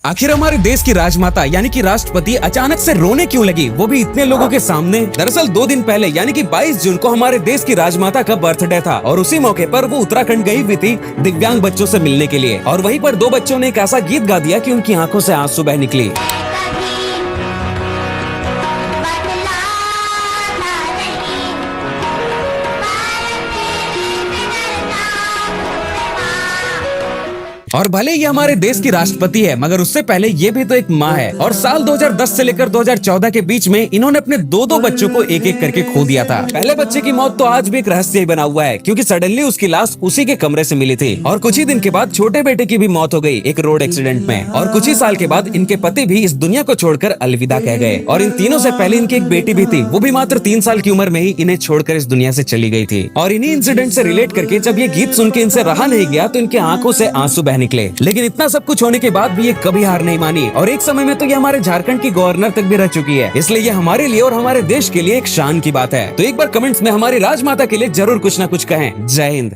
आखिर हमारे देश की राजमाता यानी कि राष्ट्रपति अचानक से रोने क्यों लगी, वो भी इतने लोगों के सामने। दरअसल 2 दिन पहले यानी कि 22 जून को हमारे देश की राजमाता का बर्थडे था और उसी मौके पर वो उत्तराखंड गई हुई थी दिव्यांग बच्चों से मिलने के लिए। और वहीं पर 2 बच्चों ने एक ऐसा गीत गा दिया कि उनकी आंखों से आंसू बह निकली। और भले ये हमारे देश की राष्ट्रपति है, मगर उससे पहले ये भी तो एक माँ है। और साल 2010 से लेकर 2014 के बीच में इन्होंने अपने 2 बच्चों को एक एक करके खो दिया था। पहले बच्चे की मौत तो आज भी एक रहस्य ही बना हुआ है, क्योंकि सडनली उसकी लाश उसी के कमरे से मिली थी। और कुछ ही दिन के बाद छोटे बेटे की भी मौत हो गई एक रोड एक्सीडेंट में। और कुछ ही साल के बाद इनके पति भी इस दुनिया को छोड़कर अलविदा कह गए। और इन तीनों से पहले इनकी एक बेटी भी थी, वो भी मात्र 3 साल की उम्र में ही इन्हें छोड़कर इस दुनिया से चली गई थी। और इन्हीं इंसिडेंट से रिलेट करके जब ये गीत सुन के इनसे रहा नहीं गया तो इनके आंखों से आंसू बह निकले। लेकिन इतना सब कुछ होने के बाद भी ये कभी हार नहीं मानी और एक समय में तो ये हमारे झारखंड की गवर्नर तक भी रह चुकी है। इसलिए ये हमारे लिए और हमारे देश के लिए एक शान की बात है। तो एक बार कमेंट्स में हमारी राजमाता के लिए जरूर कुछ ना कुछ कहें। जय हिंद।